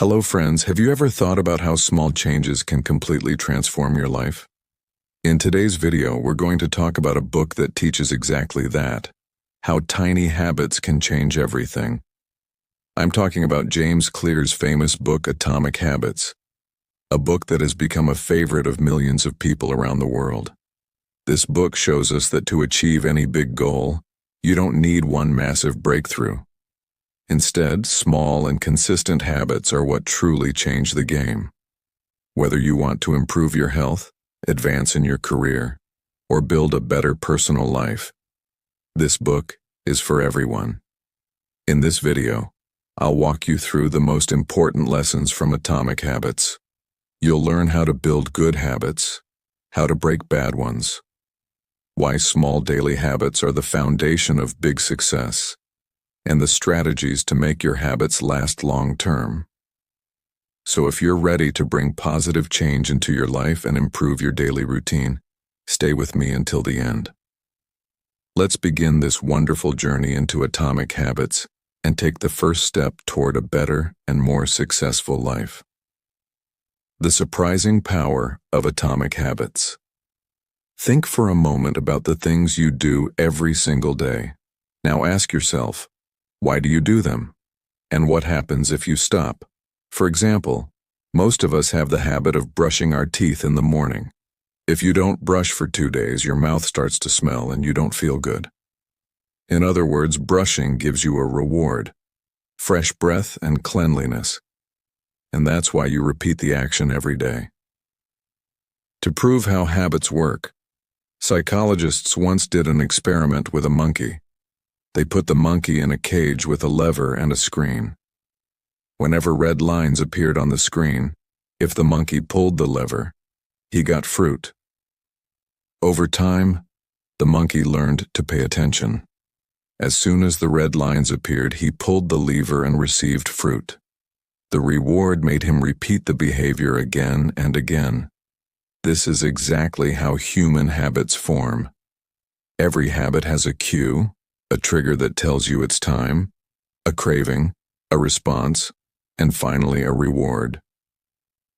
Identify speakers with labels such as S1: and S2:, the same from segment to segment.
S1: Hello friends, have you ever thought about how small changes can completely transform your life? In today's video, we're going to talk about a book that teaches exactly that, how tiny habits can change everything. I'm talking about James Clear's famous book Atomic Habits, a book that has become a favorite of millions of people around the world. This book shows us that to achieve any big goal, you don't need one massive breakthrough. Instead, small and consistent habits are what truly change the game. Whether you want to improve your health, advance in your career, or build a better personal life, this book is for everyone. In this video, I'll walk you through the most important lessons from Atomic Habits. You'll learn how to build good habits, how to break bad ones, why small daily habits are the foundation of big success, and the strategies to make your habits last long-term. So if you're ready to bring positive change into your life and improve your daily routine, stay with me until the end. Let's begin this wonderful journey into Atomic Habits and take the first step toward a better and more successful life. The surprising power of Atomic Habits. Think for a moment about the things you do every single day. Now ask yourself, why do you do them? And what happens if you stop? For example, most of us have the habit of brushing our teeth in the morning. If you don't brush for 2 days, your mouth starts to smell and you don't feel good. In other words, brushing gives you a reward, fresh breath and cleanliness. And that's why you repeat the action every day. To prove how habits work, psychologists once did an experiment with a monkey. They put the monkey in a cage with a lever and a screen. Whenever red lines appeared on the screen, if the monkey pulled the lever, he got fruit. Over time, the monkey learned to pay attention. As soon as the red lines appeared, he pulled the lever and received fruit. The reward made him repeat the behavior again and again. This is exactly how human habits form. Every habit has a cue, a trigger that tells you it's time, a craving, a response, and finally a reward.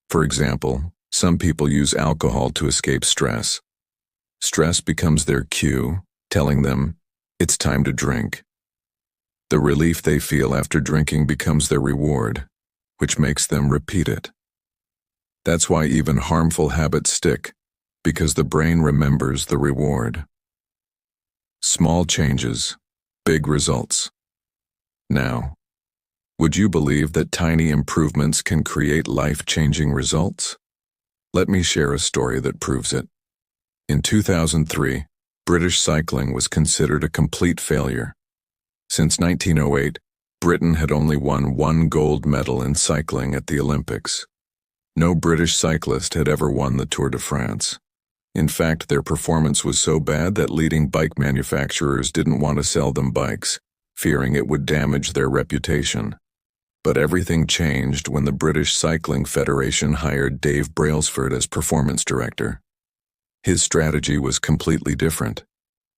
S1: For example, some people use alcohol to escape stress. Stress becomes their cue, telling them it's time to drink. The relief they feel after drinking becomes their reward, which makes them repeat it. That's why even harmful habits stick, because the brain remembers the reward. Small changes, big results. Now, would you believe that tiny improvements can create life-changing results? Let me share a story that proves it. In 2003, British cycling was considered a complete failure. Since 1908, Britain had only won 1 gold medal in cycling at the Olympics. No British cyclist had ever won the Tour de France. In fact, their performance was so bad that leading bike manufacturers didn't want to sell them bikes, fearing it would damage their reputation. But everything changed when the British Cycling Federation hired Dave Brailsford as performance director. His strategy was completely different.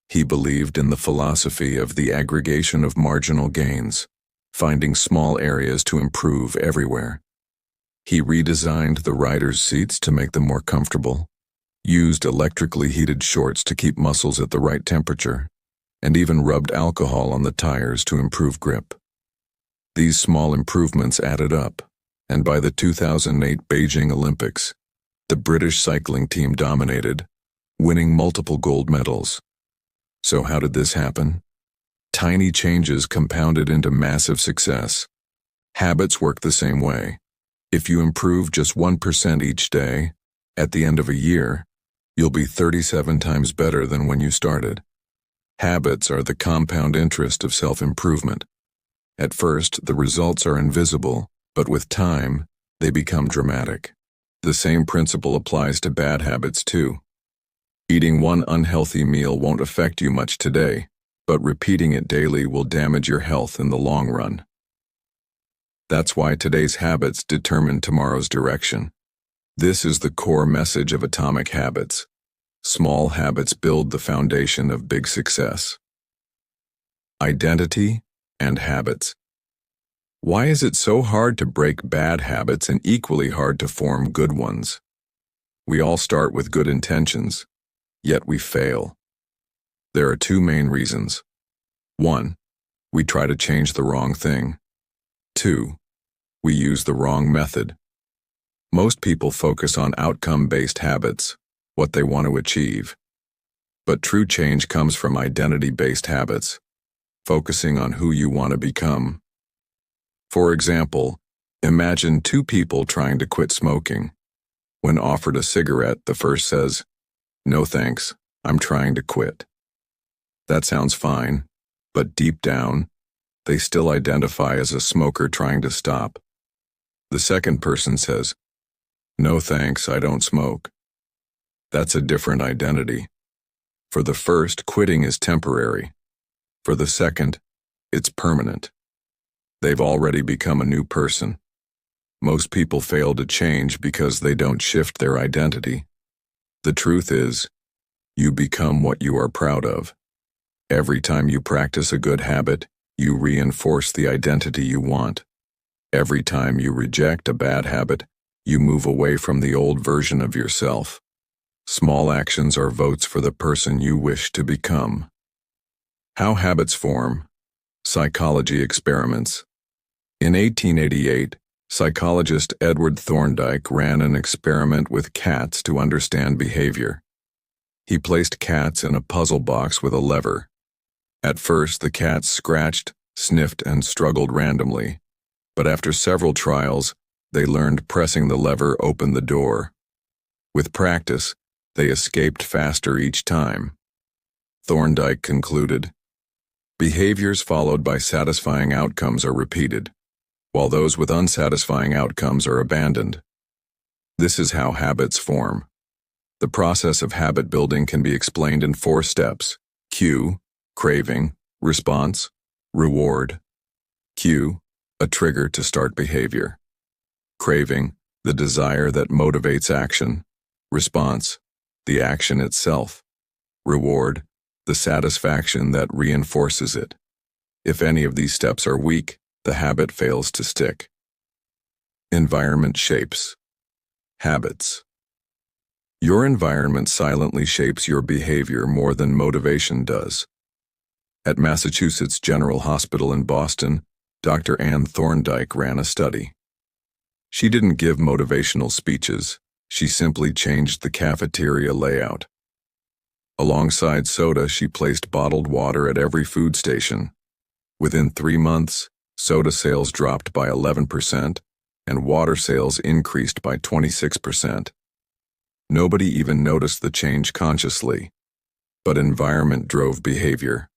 S1: He believed in the philosophy of the aggregation of marginal gains, finding small areas to improve everywhere. He redesigned the riders' seats to make them more comfortable, used electrically heated shorts to keep muscles at the right temperature, and even rubbed alcohol on the tires to improve grip. These small improvements added up, and by the 2008 Beijing Olympics, the British cycling team dominated, winning multiple gold medals. So how did this happen? Tiny changes compounded into massive success. Habits work the same way. If you improve just 1% each day, at the end of a year, you'll be 37 times better than when you started. Habits are the compound interest of self-improvement. At first, the results are invisible, but with time, they become dramatic. The same principle applies to bad habits too. Eating one unhealthy meal won't affect you much today, but repeating it daily will damage your health in the long run. That's why today's habits determine tomorrow's direction. This is the core message of Atomic Habits. Small habits build the foundation of big success. Identity and habits. Why is it so hard to break bad habits and equally hard to form good ones? We all start with good intentions, yet we fail. There are two main reasons. 1. We try to change the wrong thing. 2. We use the wrong method. Most people focus on outcome-based habits, what they want to achieve. But true change comes from identity-based habits, focusing on who you want to become. For example, imagine two people trying to quit smoking. When offered a cigarette, the first says, "No thanks, I'm trying to quit." That sounds fine, but deep down, they still identify as a smoker trying to stop. The second person says, "No thanks, I don't smoke." That's a different identity. For the first, quitting is temporary. For the second, it's permanent. They've already become a new person. Most people fail to change because they don't shift their identity. The truth is, you become what you are proud of. Every time you practice a good habit, you reinforce the identity you want. Every time you reject a bad habit, you move away from the old version of yourself. Small actions are votes for the person you wish to become. How habits form. Psychology experiments. In 1888, psychologist Edward Thorndike ran an experiment with cats to understand behavior. He placed cats in a puzzle box with a lever. At first, the cats scratched, sniffed, and struggled randomly. But after several trials, they learned pressing the lever opened the door. With practice, they escaped faster each time. Thorndike concluded, behaviors followed by satisfying outcomes are repeated, while those with unsatisfying outcomes are abandoned. This is how habits form. The process of habit building can be explained in 4 steps: cue, craving, response, reward. Cue, a trigger to start behavior. Craving, the desire that motivates action. Response, the action itself. Reward, the satisfaction that reinforces it. If any of these steps are weak, the habit fails to stick. Environment shapes. Habits. Your environment silently shapes your behavior more than motivation does. At Massachusetts General Hospital in Boston, Dr. Ann Thorndike ran a study. She didn't give motivational speeches, she simply changed the cafeteria layout. Alongside soda, she placed bottled water at every food station. Within 3 months, soda sales dropped by 11%, and water sales increased by 26%. Nobody even noticed the change consciously, but environment drove behavior.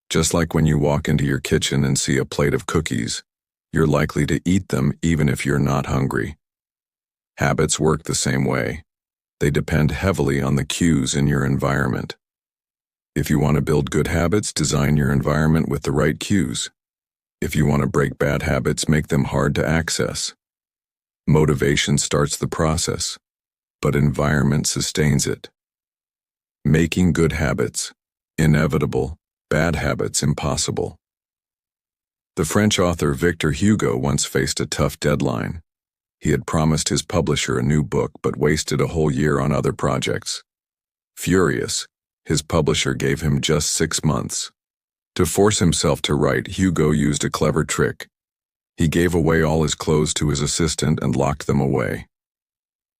S1: Just like when you walk into your kitchen and see a plate of cookies, you're likely to eat them even if you're not hungry. Habits work the same way. They depend heavily on the cues in your environment. If you want to build good habits, design your environment with the right cues. If you want to break bad habits, make them hard to access. Motivation starts the process, but environment sustains it. Making good habits, inevitable. Bad habits impossible. The French author Victor Hugo once faced a tough deadline. He had promised his publisher a new book but wasted a whole year on other projects. Furious, his publisher gave him just 6 months. To force himself to write, Hugo used a clever trick. He gave away all his clothes to his assistant and locked them away.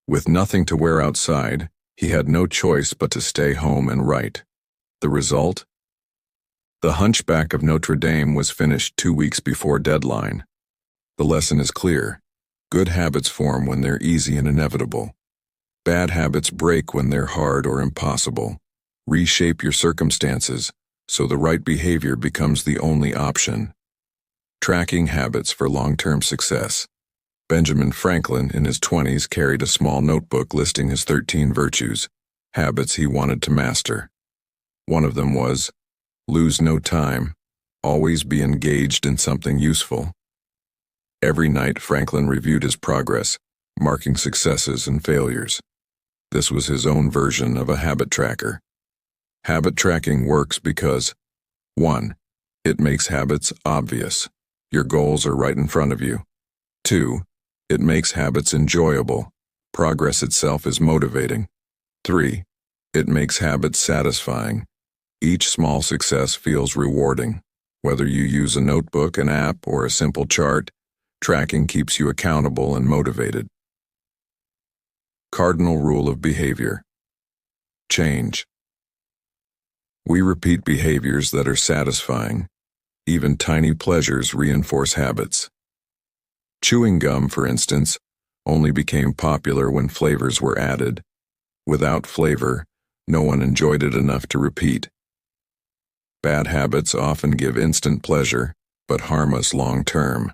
S1: With nothing to wear outside, he had no choice but to stay home and write. The result? The Hunchback of Notre Dame was finished 2 weeks before deadline. The lesson is clear. Good habits form when they're easy and inevitable. Bad habits break when they're hard or impossible. Reshape your circumstances so the right behavior becomes the only option. Tracking habits for long-term success. Benjamin Franklin, in his 20s, carried a small notebook listing his 13 virtues, habits he wanted to master. One of them was, lose no time, always be engaged in something useful. Every night, Franklin reviewed his progress, marking successes and failures. This was his own version of a habit tracker. Habit tracking works because 1. It makes habits obvious. Your goals are right in front of you. 2. It makes habits enjoyable. Progress itself is motivating. 3. It makes habits satisfying. Each small success feels rewarding. Whether you use a notebook, an app, or a simple chart, tracking keeps you accountable and motivated. Cardinal rule of behavior. Change. We repeat behaviors that are satisfying. Even tiny pleasures reinforce habits. Chewing gum, for instance, only became popular when flavors were added. Without flavor, no one enjoyed it enough to repeat. Bad habits often give instant pleasure, but harm us long-term.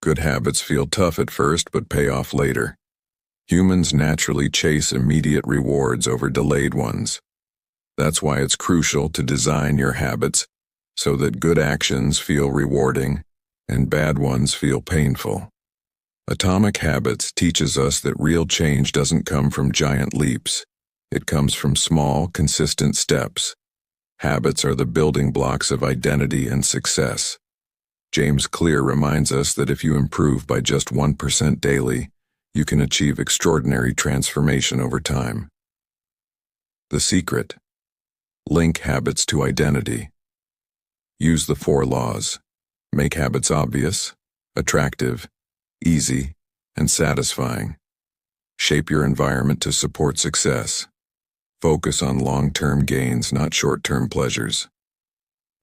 S1: Good habits feel tough at first, but pay off later. Humans naturally chase immediate rewards over delayed ones. That's why it's crucial to design your habits so that good actions feel rewarding and bad ones feel painful. Atomic Habits teaches us that real change doesn't come from giant leaps. It comes from small, consistent steps. Habits are the building blocks of identity and success. James Clear reminds us that if you improve by just 1% daily, you can achieve extraordinary transformation over time. The secret: link habits to identity. Use the 4 laws. Make habits obvious, attractive, easy, and satisfying. Shape your environment to support success. Focus on long-term gains, not short-term pleasures.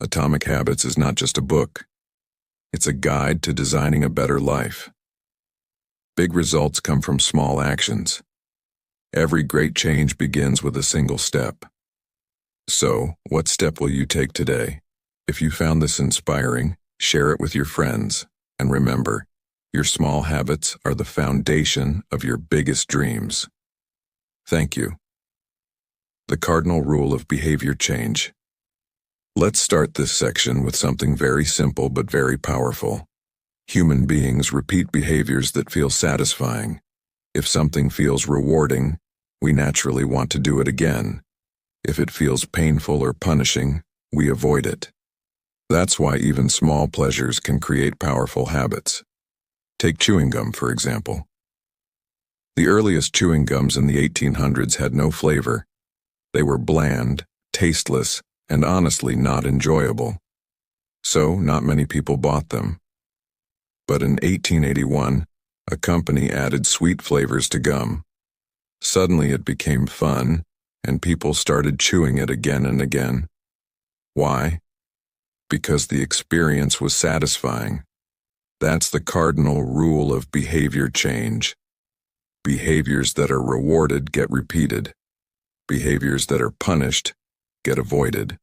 S1: Atomic Habits is not just a book. It's a guide to designing a better life. Big results come from small actions. Every great change begins with a single step. So, what step will you take today? If you found this inspiring, share it with your friends. And remember, your small habits are the foundation of your biggest dreams. Thank you. The cardinal rule of behavior change. Let's start this section with something very simple but very powerful. Human beings repeat behaviors that feel satisfying. If something feels rewarding, we naturally want to do it again. If it feels painful or punishing, we avoid it. That's why even small pleasures can create powerful habits. Take chewing gum, for example. The earliest chewing gums in the 1800s had no flavor. They were bland, tasteless, and honestly not enjoyable. So, not many people bought them. But in 1881, a company added sweet flavors to gum. Suddenly it became fun, and people started chewing it again and again. Why? Because the experience was satisfying. That's the cardinal rule of behavior change. Behaviors that are rewarded get repeated. Behaviors that are punished get avoided.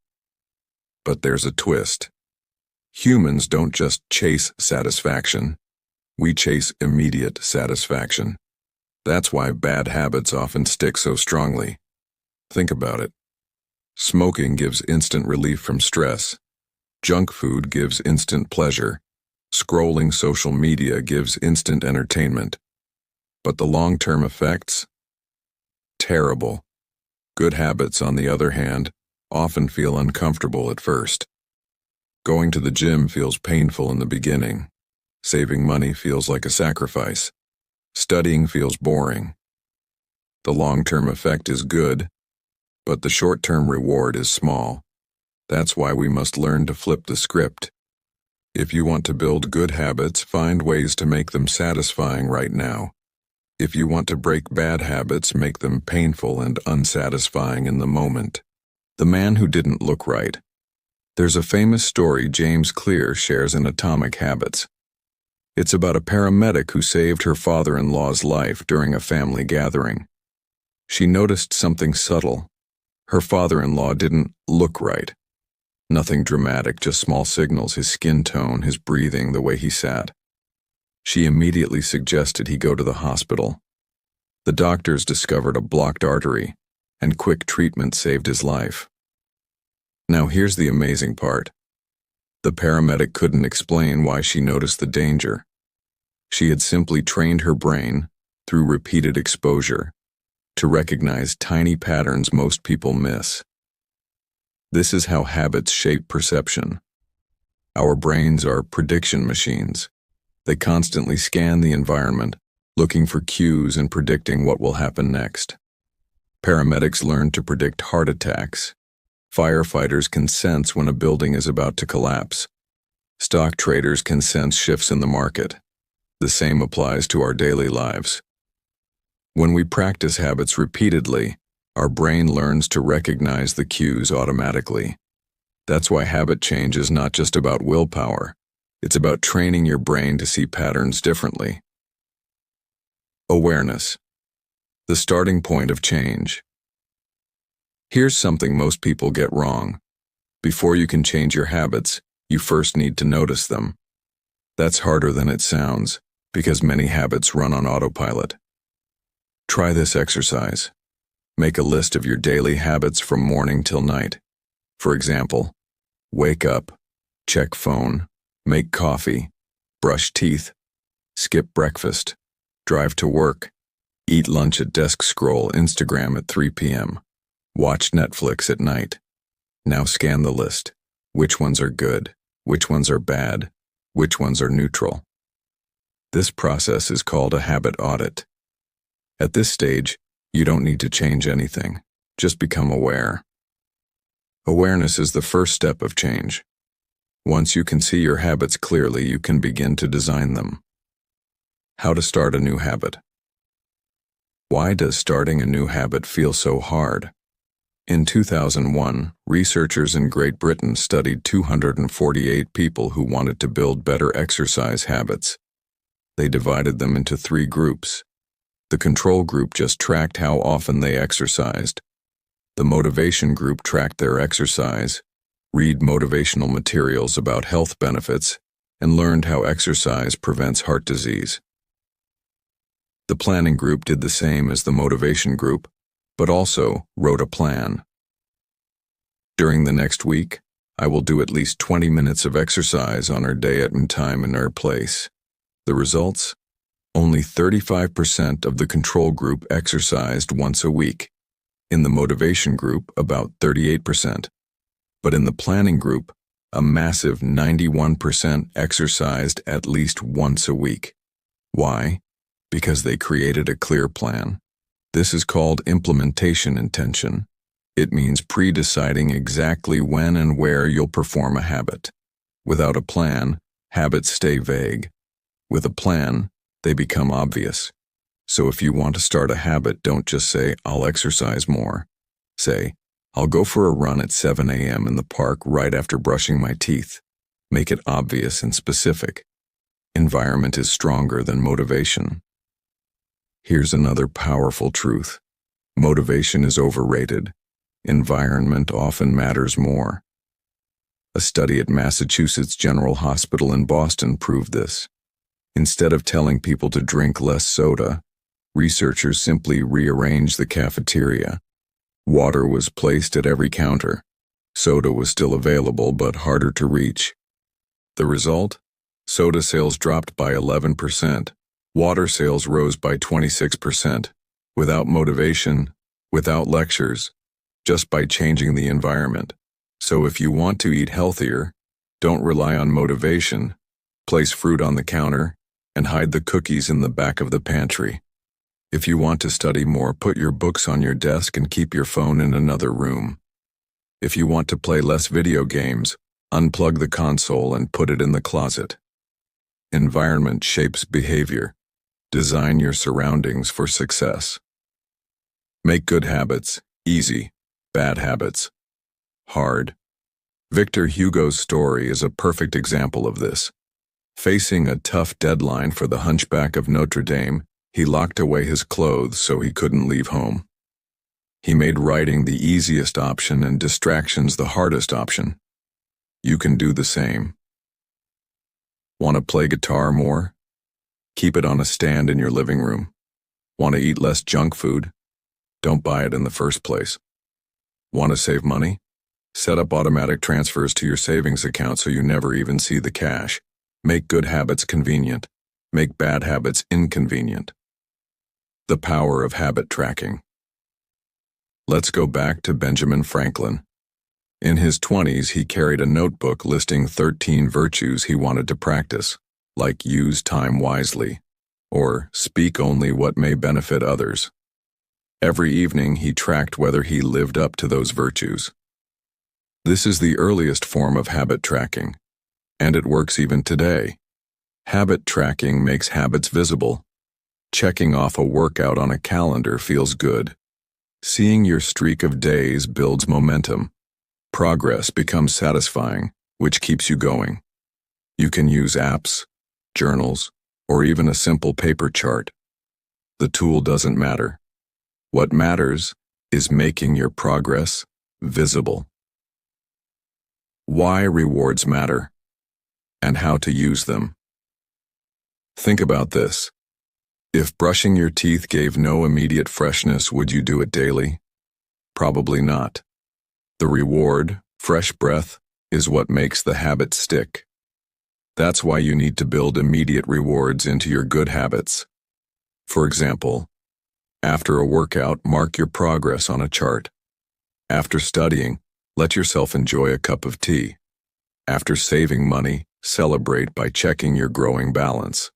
S1: But there's a twist. Humans don't just chase satisfaction. We chase immediate satisfaction. That's why bad habits often stick so strongly. Think about it. Smoking gives instant relief from stress. Junk food gives instant pleasure. Scrolling social media gives instant entertainment. But the long-term effects? Terrible. Good habits, on the other hand, often feel uncomfortable at first. Going to the gym feels painful in the beginning. Saving money feels like a sacrifice. Studying feels boring. The long-term effect is good, but the short-term reward is small. That's why we must learn to flip the script. If you want to build good habits, find ways to make them satisfying right now. If you want to break bad habits, make them painful and unsatisfying in the moment. The man who didn't look right. There's a famous story James Clear shares in Atomic Habits. It's about a paramedic who saved her father-in-law's life during a family gathering. She noticed something subtle. Her father-in-law didn't look right. Nothing dramatic, just small signals: his skin tone, his breathing, the way he sat. She immediately suggested he go to the hospital. The doctors discovered a blocked artery, and quick treatment saved his life. Now here's the amazing part. The paramedic couldn't explain why she noticed the danger. She had simply trained her brain, through repeated exposure, to recognize tiny patterns most people miss. This is how habits shape perception. Our brains are prediction machines. They constantly scan the environment, looking for cues and predicting what will happen next. Paramedics learn to predict heart attacks. Firefighters can sense when a building is about to collapse. Stock traders can sense shifts in the market. The same applies to our daily lives. When we practice habits repeatedly, our brain learns to recognize the cues automatically. That's why habit change is not just about willpower. It's about training your brain to see patterns differently. Awareness, the starting point of change. Here's something most people get wrong. Before you can change your habits, you first need to notice them. That's harder than it sounds, because many habits run on autopilot. Try this exercise. Make a list of your daily habits from morning till night. For example, wake up, check phone, make coffee, brush teeth, skip breakfast, drive to work, eat lunch at desk, scroll Instagram at 3 p.m., watch Netflix at night. Now scan the list. Which ones are good? Which ones are bad? Which ones are neutral? This process is called a habit audit. At this stage, you don't need to change anything. Just become aware. Awareness is the first step of change. Once you can see your habits clearly, you can begin to design them. How to start a new habit. Why does starting a new habit feel so hard? In 2001, researchers in Great Britain studied 248 people who wanted to build better exercise habits. They divided them into 3 groups. The control group just tracked how often they exercised. The motivation group tracked their exercise, read motivational materials about health benefits, and learned how exercise prevents heart disease. The planning group did the same as the motivation group, but also wrote a plan. During the next week, I will do at least 20 minutes of exercise on our day and time and our place. The results? Only 35% of the control group exercised once a week. In the motivation group, about 38%. But in the planning group, a massive 91% exercised at least once a week. Why? Because they created a clear plan. This is called implementation intention. It means pre-deciding exactly when and where you'll perform a habit. Without a plan, habits stay vague. With a plan, they become obvious. So if you want to start a habit, don't just say, I'll exercise more. Say, I'll go for a run at 7 a.m. in the park right after brushing my teeth. Make it obvious and specific. Environment is stronger than motivation. Here's another powerful truth. Motivation is overrated. Environment often matters more. A study at Massachusetts General Hospital in Boston proved this. Instead of telling people to drink less soda, researchers simply rearranged the cafeteria. Water was placed at every counter. Soda was still available, but harder to reach. The result? Soda sales dropped by 11%. Water sales rose by 26%. Without motivation, without lectures, just by changing the environment. So if you want to eat healthier, don't rely on motivation. Place fruit on the counter and hide the cookies in the back of the pantry. If you want to study more, put your books on your desk and keep your phone in another room. If you want to play less video games, unplug the console and put it in the closet. Environment shapes behavior. Design your surroundings for success. Make good habits easy, bad habits hard. Victor Hugo's story is a perfect example of this. Facing a tough deadline for The Hunchback of Notre Dame, he locked away his clothes so he couldn't leave home. He made writing the easiest option and distractions the hardest option. You can do the same. Want to play guitar more? Keep it on a stand in your living room. Want to eat less junk food? Don't buy it in the first place. Want to save money? Set up automatic transfers to your savings account so you never even see the cash. Make good habits convenient. Make bad habits inconvenient. The power of habit tracking. Let's go back to Benjamin Franklin. In his 20s, he carried a notebook listing 13 virtues he wanted to practice, like use time wisely, or speak only what may benefit others. Every evening, he tracked whether he lived up to those virtues. This is the earliest form of habit tracking, and it works even today. Habit tracking makes habits visible. Checking off a workout on a calendar feels good. Seeing your streak of days builds momentum. Progress becomes satisfying, which keeps you going. You can use apps, journals, or even a simple paper chart. The tool doesn't matter. What matters is making your progress visible. Why rewards matter, and how to use them. Think about this. If brushing your teeth gave no immediate freshness, would you do it daily? Probably not. The reward, fresh breath, is what makes the habit stick. That's why you need to build immediate rewards into your good habits. For example, after a workout, mark your progress on a chart. After studying, let yourself enjoy a cup of tea. After saving money, celebrate by checking your growing balance.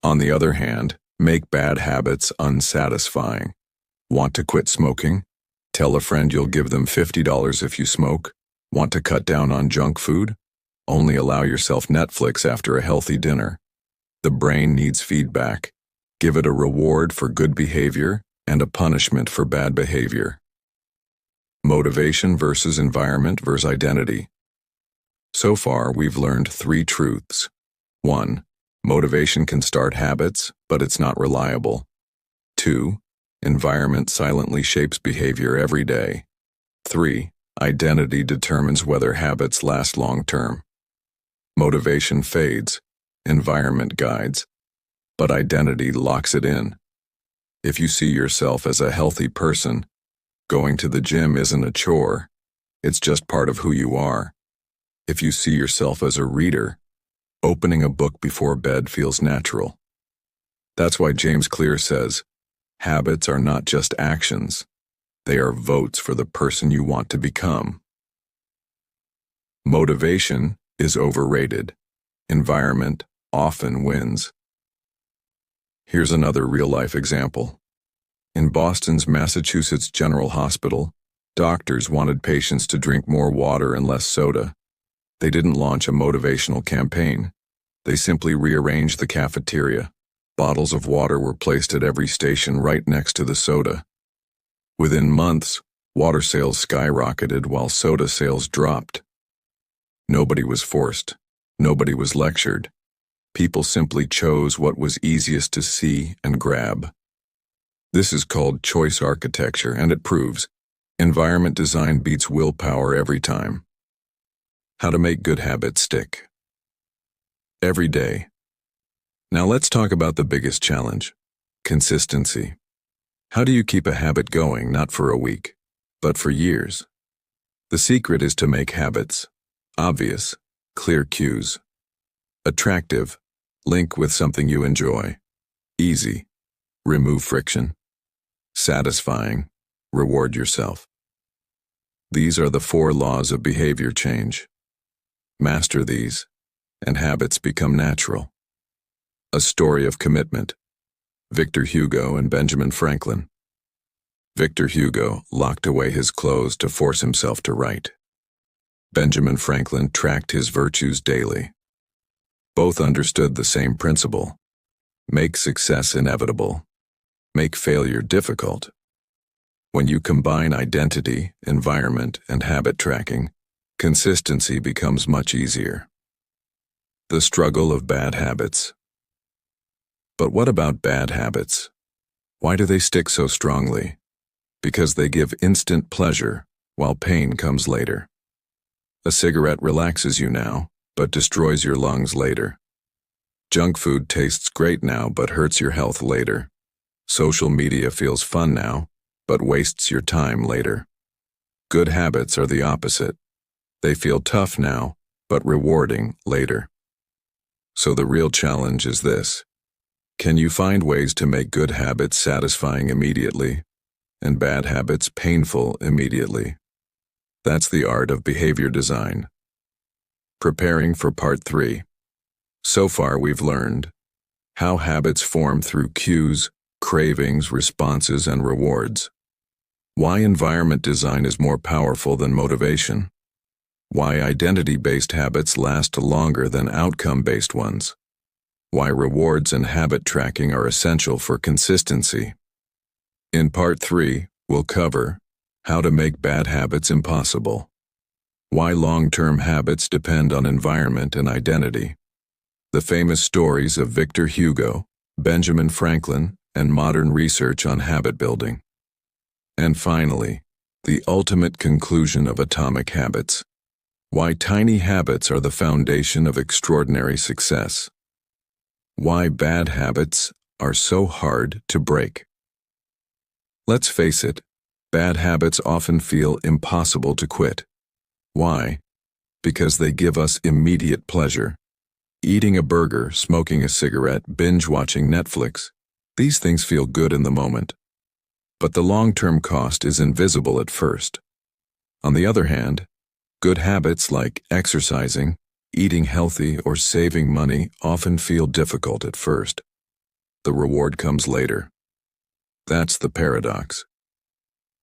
S1: On the other hand, make bad habits unsatisfying. Want to quit smoking? Tell a friend you'll give them $50 if you smoke. Want to cut down on junk food? Only allow yourself Netflix after a healthy dinner. The brain needs feedback. Give it a reward for good behavior and a punishment for bad behavior. Motivation versus environment versus identity. So far, we've learned 3 truths. 1. Motivation can start habits, but it's not reliable. 2. Environment silently shapes behavior every day. 3. Identity determines whether habits last long-term. Motivation fades, environment guides, but identity locks it in. If you see yourself as a healthy person, going to the gym isn't a chore, it's just part of who you are. If you see yourself as a reader, opening a book before bed feels natural. That's why James Clear says, habits are not just actions, they are votes for the person you want to become. Motivation is overrated. Environment often wins. Here's another real-life example. In Boston's Massachusetts General Hospital, doctors wanted patients to drink more water and less soda. They didn't launch a motivational campaign. They simply rearranged the cafeteria. Bottles of water were placed at every station right next to the soda. Within months, water sales skyrocketed while soda sales dropped. Nobody was forced. Nobody was lectured. People simply chose what was easiest to see and grab. This is called choice architecture, and it proves environment design beats willpower every time. How to make good habits stick. Every day. Now let's talk about the biggest challenge, consistency. How do you keep a habit going, not for a week, but for years? The secret is to make habits obvious, clear cues. Attractive, link with something you enjoy. Easy, remove friction. Satisfying, reward yourself. These are the 4 laws of behavior change. Master these, and habits become natural. A story of commitment. Victor Hugo and Benjamin Franklin. Victor Hugo locked away his clothes to force himself to write. Benjamin Franklin tracked his virtues daily. Both understood the same principle. Make success inevitable. Make failure difficult. When you combine identity, environment, and habit tracking, consistency becomes much easier. The struggle of bad habits. But what about bad habits? Why do they stick so strongly? Because they give instant pleasure, while pain comes later. A cigarette relaxes you now, but destroys your lungs later. Junk food tastes great now, but hurts your health later. Social media feels fun now, but wastes your time later. Good habits are the opposite. They feel tough now, but rewarding later. So the real challenge is this. Can you find ways to make good habits satisfying immediately, and bad habits painful immediately? That's the art of behavior design. Preparing for part 3. So far we've learned how habits form through cues, cravings, responses, and rewards. Why environment design is more powerful than motivation. Why identity-based habits last longer than outcome-based ones. Why rewards and habit tracking are essential for consistency. In part 3, we'll cover how to make bad habits impossible. Why long-term habits depend on environment and identity. The famous stories of Victor Hugo, Benjamin Franklin, and modern research on habit building. And finally, the ultimate conclusion of atomic habits. Why tiny habits are the foundation of extraordinary success. Why bad habits are so hard to break. Let's face it, bad habits often feel impossible to quit. Why? Because they give us immediate pleasure. Eating a burger, smoking a cigarette, binge-watching Netflix. These things feel good in the moment. But the long-term cost is invisible at first. On the other hand, good habits like exercising, eating healthy, or saving money often feel difficult at first. The reward comes later. That's the paradox.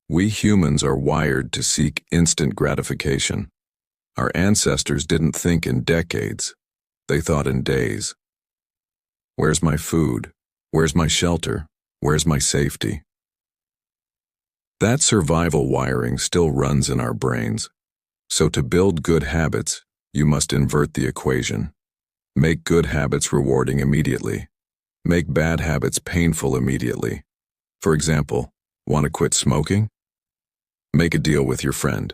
S1: We humans are wired to seek instant gratification. Our ancestors didn't think in decades. They thought in days. Where's my food? Where's my shelter? Where's my safety? That survival wiring still runs in our brains. So to build good habits, you must invert the equation. Make good habits rewarding immediately. Make bad habits painful immediately. For example, want to quit smoking? Make a deal with your friend.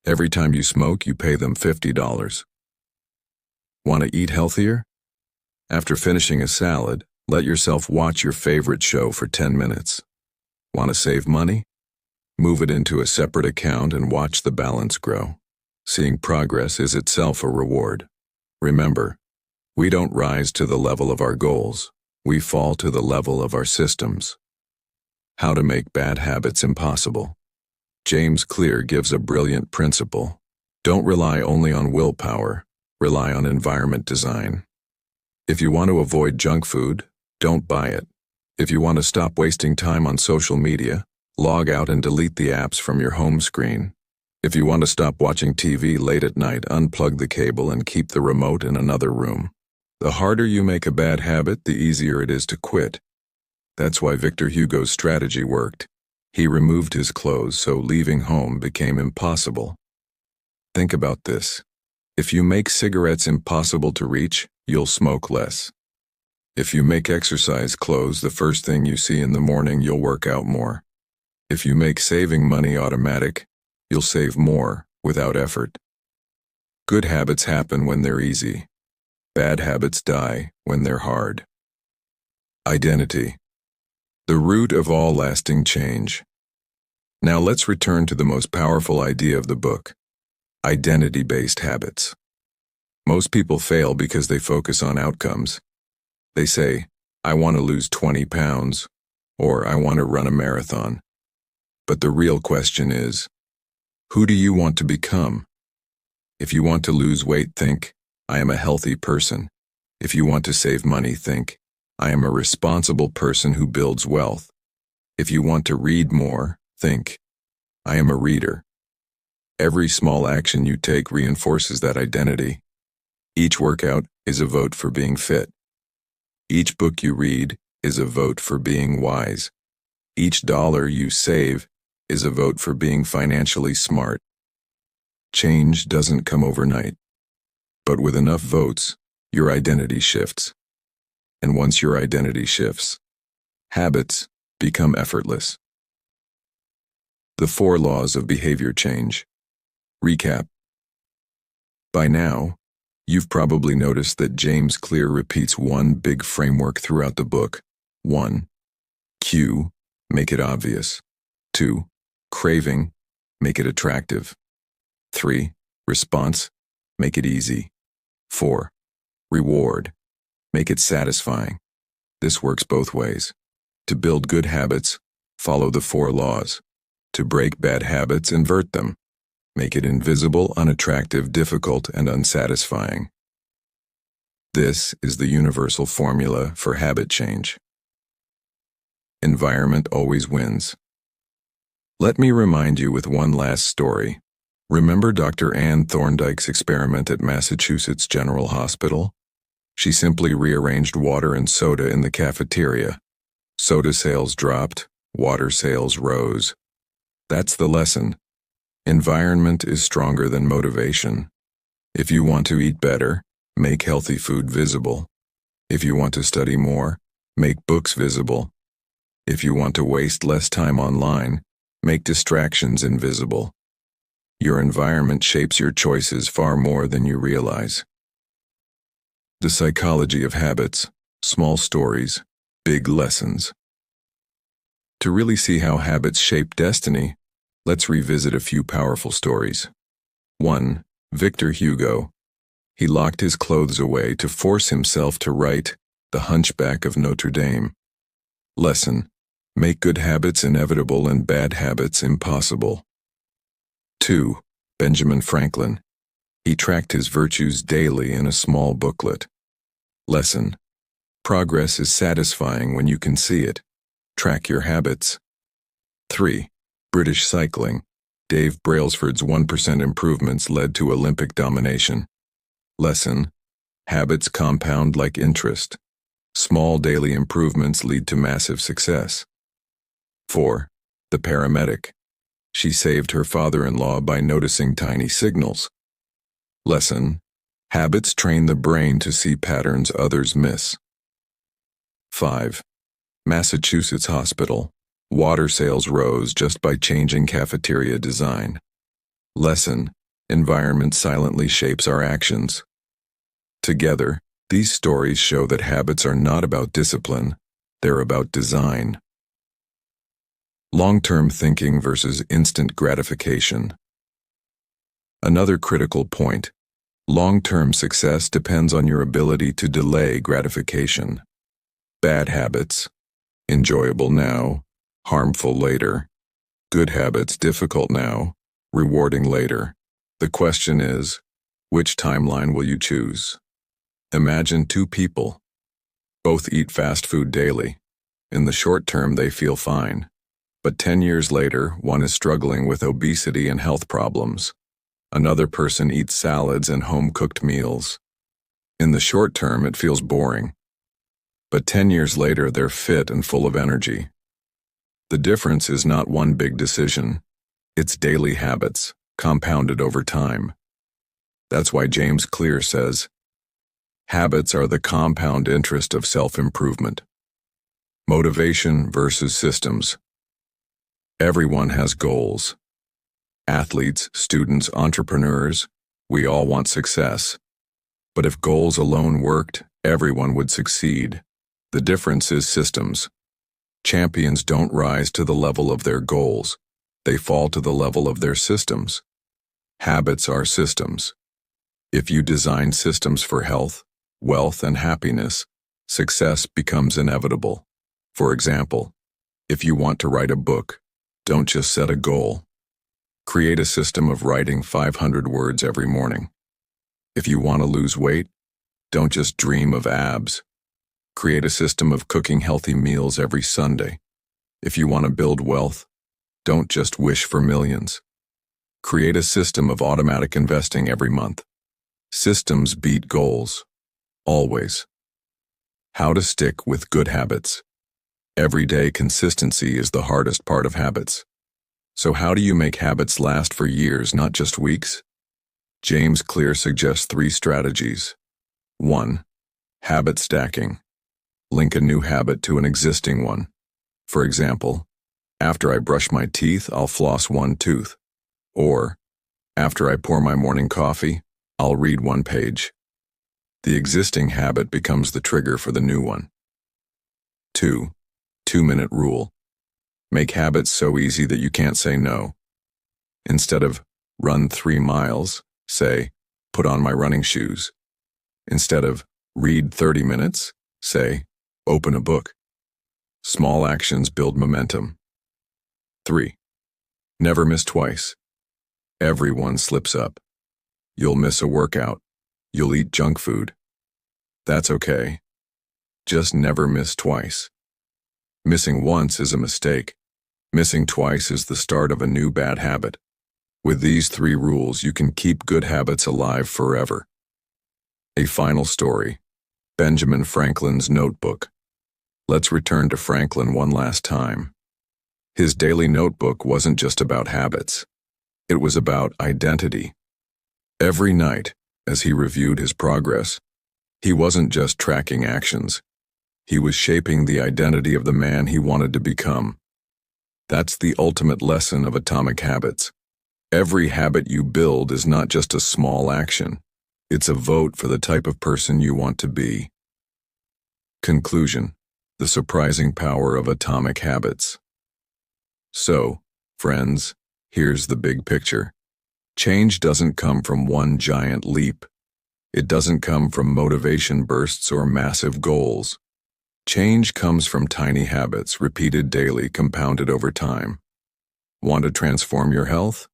S1: Every time you smoke, you pay them $50. Want to eat healthier? After finishing a salad, let yourself watch your favorite show for 10 minutes. Want to save money? Move it into a separate account and watch the balance grow. Seeing progress is itself a reward. Remember, we don't rise to the level of our goals. We fall to the level of our systems. How to make bad habits impossible. James Clear gives a brilliant principle. Don't rely only on willpower. Rely on environment design. If you want to avoid junk food, don't buy it. If you want to stop wasting time on social media, log out and delete the apps from your home screen. If you want to stop watching TV late at night, unplug the cable and keep the remote in another room. The harder you make a bad habit, the easier it is to quit. That's why Victor Hugo's strategy worked. He removed his clothes so leaving home became impossible. Think about this. If you make cigarettes impossible to reach, you'll smoke less. If you make exercise clothes the first thing you see in the morning, you'll work out more. If you make saving money automatic, you'll save more without effort. Good habits happen when they're easy. Bad habits die when they're hard. Identity. The root of all lasting change. Now let's return to the most powerful idea of the book. Identity-based habits. Most people fail because they focus on outcomes. They say, I want to lose 20 pounds, or I want to run a marathon. But the real question is, who do you want to become? If you want to lose weight, think, I am a healthy person. If you want to save money, think, I am a responsible person who builds wealth. If you want to read more, think, I am a reader. Every small action you take reinforces that identity. Each workout is a vote for being fit. Each book you read is a vote for being wise. Each dollar you save is a vote for being financially smart. Change doesn't come overnight. But with enough votes, your identity shifts. And once your identity shifts, habits become effortless. The 4 laws of behavior change. Recap. By now, you've probably noticed that James Clear repeats one big framework throughout the book. 1. Cue, make it obvious. 2. Craving, make it attractive. 3. Response, make it easy. 4. Reward, make it satisfying. This works both ways. To build good habits, follow the 4 laws. To break bad habits, invert them. Make it invisible, unattractive, difficult, and unsatisfying. This is the universal formula for habit change. Environment always wins. Let me remind you with one last story. Remember Dr. Anne Thorndike's experiment at Massachusetts General Hospital? She simply rearranged water and soda in the cafeteria. Soda sales dropped, water sales rose. That's the lesson. Environment is stronger than motivation. If you want to eat better, make healthy food visible. If you want to study more, make books visible. If you want to waste less time online, make distractions invisible. Your environment shapes your choices far more than you realize. The psychology of habits, small stories, big lessons. To really see how habits shape destiny, let's revisit a few powerful stories. 1. Victor Hugo. He locked his clothes away to force himself to write The Hunchback of Notre Dame. Lesson: make good habits inevitable and bad habits impossible. 2. Benjamin Franklin. He tracked his virtues daily in a small booklet. Lesson: progress is satisfying when you can see it. Track your habits. 3. British cycling. Dave Brailsford's 1% improvements led to Olympic domination. Lesson: habits compound like interest. Small daily improvements lead to massive success. 4. The paramedic. She saved her father-in-law by noticing tiny signals. Lesson: habits train the brain to see patterns others miss. 5. Massachusetts Hospital. Water sales rose just by changing cafeteria design. Lesson: environment silently shapes our actions. Together, these stories show that habits are not about discipline, they're about design. Long-term thinking versus instant gratification. Another critical point: long-term success depends on your ability to delay gratification. Bad habits: enjoyable now, harmful later. Good habits: difficult now, rewarding later. The question is, which timeline will you choose? Imagine two people. Both eat fast food daily. In the short term, they feel fine. But 10 years later, one is struggling with obesity and health problems. Another person eats salads and home-cooked meals. In the short term, it feels boring. But 10 years later, they're fit and full of energy. The difference is not one big decision. It's daily habits, compounded over time. That's why James Clear says, habits are the compound interest of self-improvement. Motivation versus systems. Everyone has goals. Athletes, students, entrepreneurs, we all want success. But if goals alone worked, everyone would succeed. The difference is systems. Champions don't rise to the level of their goals. They fall to the level of their systems. Habits are systems. If you design systems for health, wealth, and happiness, success becomes inevitable. For example, if you want to write a book, don't just set a goal. Create a system of writing 500 words every morning. If you want to lose weight, don't just dream of abs. Create a system of cooking healthy meals every Sunday. If you want to build wealth, don't just wish for millions. Create a system of automatic investing every month. Systems beat goals. Always. How to stick with good habits. Everyday consistency is the hardest part of habits. So how do you make habits last for years, not just weeks? James Clear suggests 3 strategies. 1. Habit stacking. Link a new habit to an existing one. For example, after I brush my teeth, I'll floss one tooth. Or, after I pour my morning coffee, I'll read 1 page. The existing habit becomes the trigger for the new one. 2. 2-minute rule. Make habits so easy that you can't say no. Instead of run 3 miles, say, put on my running shoes. Instead of read 30 minutes, say, open a book. Small actions build momentum. 3. Never miss twice. Everyone slips up. You'll miss a workout. You'll eat junk food. That's okay. Just never miss twice. Missing once is a mistake. Missing twice is the start of a new bad habit. With these 3 rules, you can keep good habits alive forever. A final story. Benjamin Franklin's notebook. Let's return to Franklin one last time. His daily notebook wasn't just about habits. It was about identity. Every night, as he reviewed his progress, he wasn't just tracking actions. He was shaping the identity of the man he wanted to become. That's the ultimate lesson of atomic habits. Every habit you build is not just a small action. It's a vote for the type of person you want to be. Conclusion: the surprising power of atomic habits. So, friends, here's the big picture. Change doesn't come from one giant leap. It doesn't come from motivation bursts or massive goals. Change comes from tiny habits, repeated daily, compounded over time. Want to transform your health?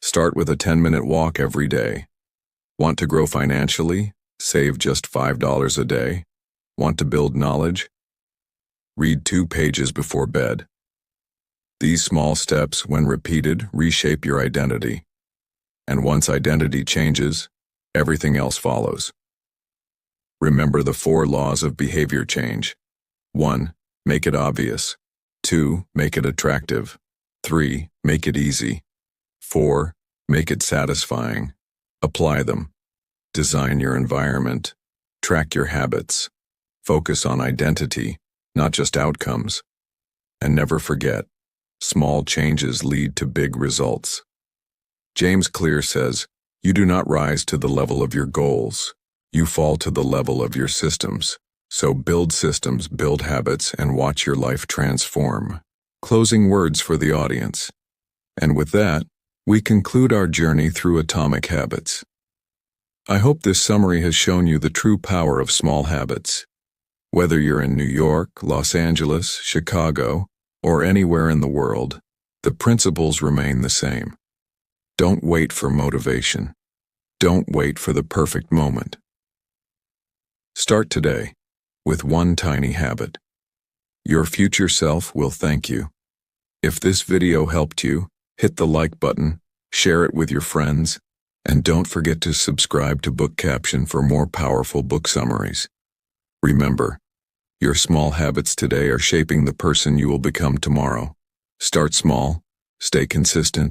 S1: Start with a 10-minute walk every day. Want to grow financially? Save just $5 a day. Want to build knowledge? Read 2 pages before bed. These small steps, when repeated, reshape your identity. And once identity changes, everything else follows. Remember the 4 laws of behavior change. 1. Make it obvious. 2. Make it attractive. 3. Make it easy. 4. Make it satisfying. Apply them. Design your environment. Track your habits. Focus on identity, not just outcomes. And never forget, small changes lead to big results. James Clear says, "You do not rise to the level of your goals. You fall to the level of your systems. So build systems, build habits, and watch your life transform." Closing words for the audience. And with that, we conclude our journey through atomic habits. I hope this summary has shown you the true power of small habits. Whether you're in New York, Los Angeles, Chicago, or anywhere in the world, the principles remain the same. Don't wait for motivation. Don't wait for the perfect moment. Start today with one tiny habit. Your future self will thank you. If this video helped you, hit the like button, share it with your friends, and don't forget to subscribe to Book Caption for more powerful book summaries. Remember, your small habits today are shaping the person you will become tomorrow. Start small, stay consistent,